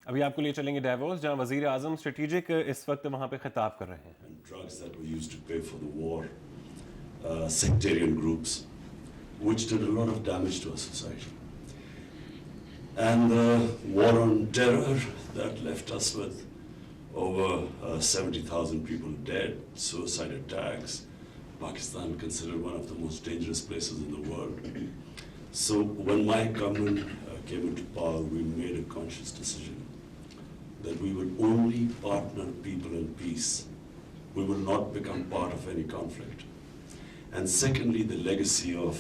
अभी आपको लिए चलेंगे डेवोस, जहां वजीर आजम स्ट्रेटेजिक इस वक्त वहां पे खिताब कर रहे हैं. And drugs that were used to pay for the war, sectarian groups, which did a lot of damage to our society. And the war on terror that left us with over 70,000 people dead, suicide attacks, Pakistan considered one of the most dangerous places in the world. So when my government came into power, we made a conscious decision that we would only partner people in peace. We will not become part of any conflict. And secondly, the legacy of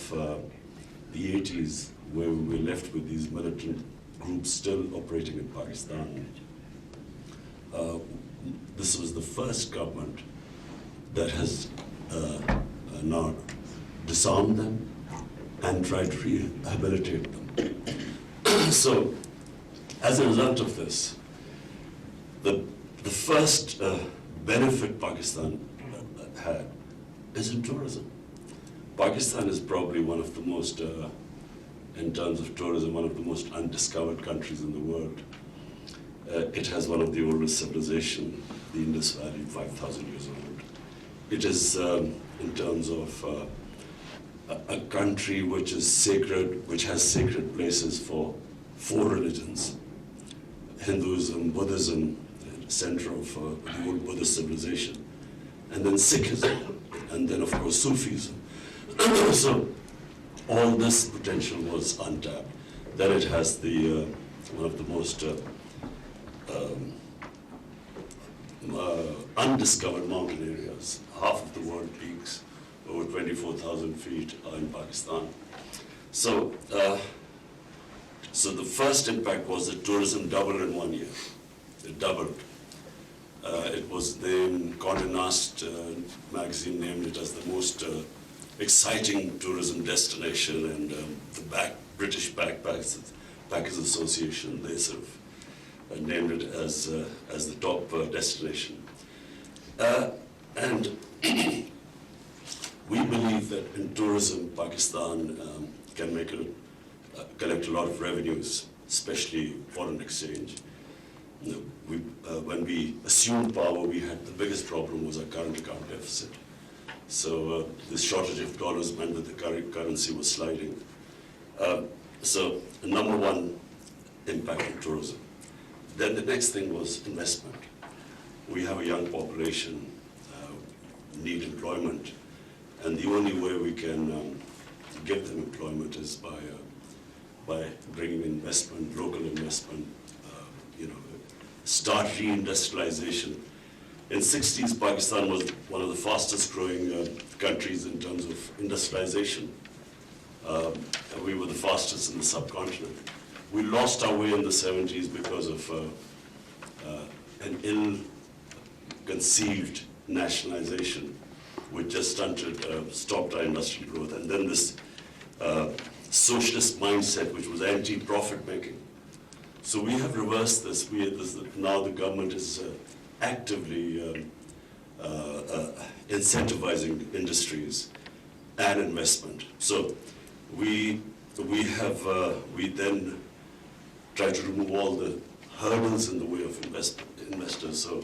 the 80s, where we were left with these militant groups still operating in Pakistan. This was the first government that has now disarmed them and tried to rehabilitate them. So, as a result of this, the first benefit Pakistan had is in tourism. Pakistan is probably one of the most, in terms of tourism, one of the most undiscovered countries in the world. It has one of the oldest civilizations, the Indus Valley, 5,000 years old. It is, in terms of a country which is sacred, which has sacred places for 4 religions: Hinduism, Buddhism, center of the old Buddhist civilization, and then Sikhism, and then of course Sufism. So all this potential was untapped. Then it has the one of the most undiscovered mountain areas. Half of the world peaks, over 24,000 feet, are in Pakistan. So, so the first impact was that tourism doubled in 1 year. It doubled. It was named, Condé Nast magazine named it as the most exciting tourism destination, and the British Backpackers Association, they sort of named it as the top destination. And we believe that in tourism, Pakistan can collect a lot of revenues, especially foreign exchange. When we assumed power, the biggest problem was our current account deficit. So the shortage of dollars meant that the currency was sliding. So number one impact on tourism. Then the next thing was investment. We have a young population, need employment, and the only way we can give them employment is by bringing investment, local investment, start reindustrialization. In 60s, Pakistan was one of the fastest growing countries in terms of industrialization. We were the fastest in the subcontinent. We lost our way in the 70s because of an ill-conceived nationalization, which just stopped our industrial growth. And then this socialist mindset, which was anti-profit making. So we have reversed this. Now the government is actively incentivizing industries and investment. So we then try to remove all the hurdles in the way of investors. So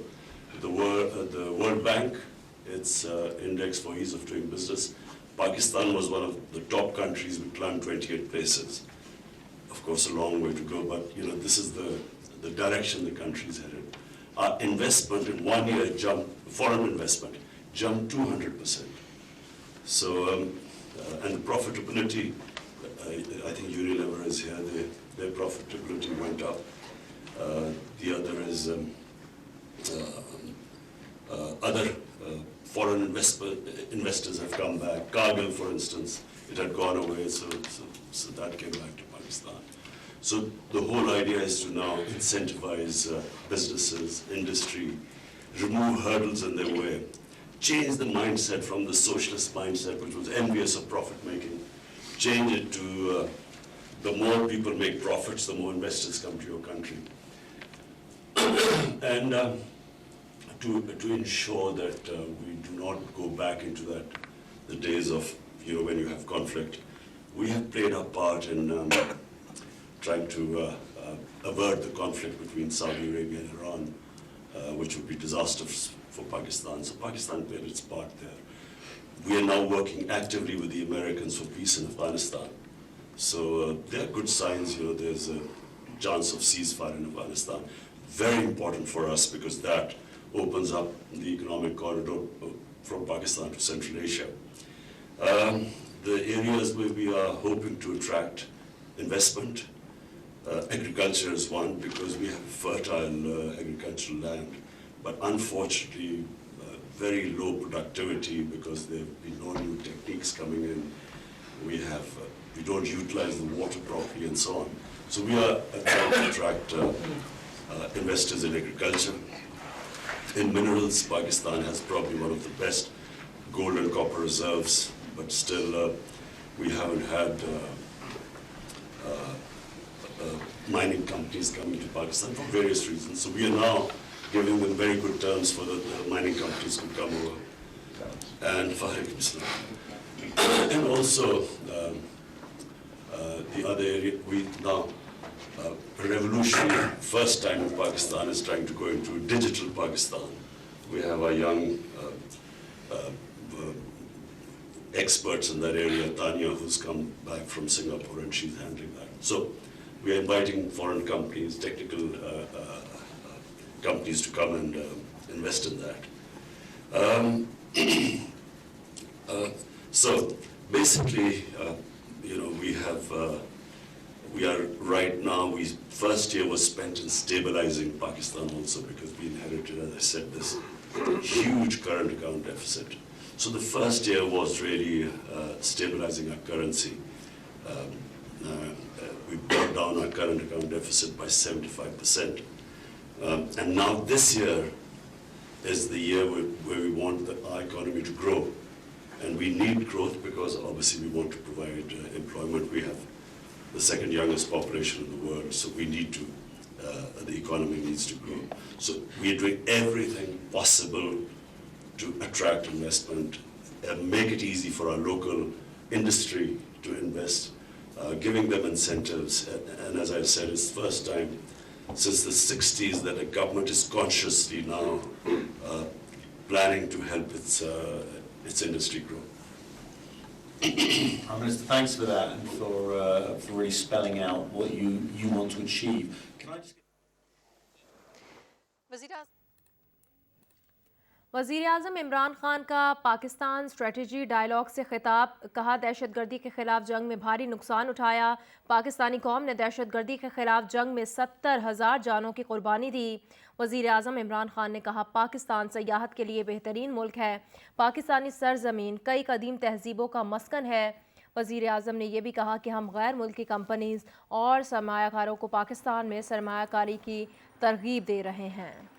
the World Bank, its index for ease of doing business, Pakistan was one of the top countries. We climbed 28 places. Of course, a long way to go, but this is the direction the country is headed. Our investment in 1 year foreign investment jumped 200%. So, and profitability, I think Unilever is here, their profitability went up. The other is other foreign investors have come back. Cargill, for instance, it had gone away, so that came back to Pakistan. So the whole idea is to now incentivize businesses, industry, remove hurdles in their way, change the mindset from the socialist mindset, which was envious of profit making, change it to the more people make profits, the more investors come to your country. And to ensure that we do not go back into the days of when you have conflict, we have played our part in trying to avert the conflict between Saudi Arabia and Iran, which would be disastrous for Pakistan. So Pakistan played its part there. We are now working actively with the Americans for peace in Afghanistan. So there are good signs, there's a chance of ceasefire in Afghanistan. Very important for us because that opens up the economic corridor from Pakistan to Central Asia. The areas where we are hoping to attract investment, agriculture is one because we have fertile agricultural land, but unfortunately very low productivity because there have been no new techniques coming in. We don't utilize the water properly and so on. So we are trying to attract investors in agriculture. In minerals, Pakistan has probably one of the best gold and copper reserves, but still we haven't had mining companies coming to Pakistan for various reasons. So we are now giving them very good terms for the mining companies to come over. And also the other area, we now, a revolutionary first time in Pakistan is trying to go into digital Pakistan. We have our young experts in that area, Tanya, who's come back from Singapore, and she's handling that. So we are inviting foreign companies, technical companies to come and invest in that. So basically, we are right now, first year was spent in stabilizing Pakistan also because we inherited, as I said, this huge current account deficit. So the first year was really stabilizing our currency. We brought down our current account deficit by 75%. And now this year is the year where we want our economy to grow. And we need growth because obviously we want to provide employment. We have the second youngest population in the world, so we need to, the economy needs to grow. So we are doing everything possible to attract investment, make it easy for our local industry to invest, giving them incentives. And as I said, it's the first time since the 60s that a government is consciously now planning to help its industry grow. Prime Minister, thanks for that and for really spelling out what you want to achieve. Can I just... वज़ीर आज़म इमरान खान का Pakistan strategy dialogue से खिताब, कहा दहशतगर्दी के खिलाफ जंग में भारी नुकसान उठाया, पाकिस्तानी कौम ने दहशतगर्दी के खिलाफ जंग में 70,000 जानों की कुर्बानी दी। वज़ीर आज़म इमरान खान ने कहा पाकिस्तान सयाहत के लिए बेहतरीन मुल्क है, पाकिस्तानी सरजमीन कई कदीम तहजीबों का मस्कन है। वज़ीर आज़म ने यह भी कहा कि हम गैर मुल्की कंपनीज़ और सरमायाकारों को पाकिस्तान में सरमायाकारी की तरगीब दे रहे हैं।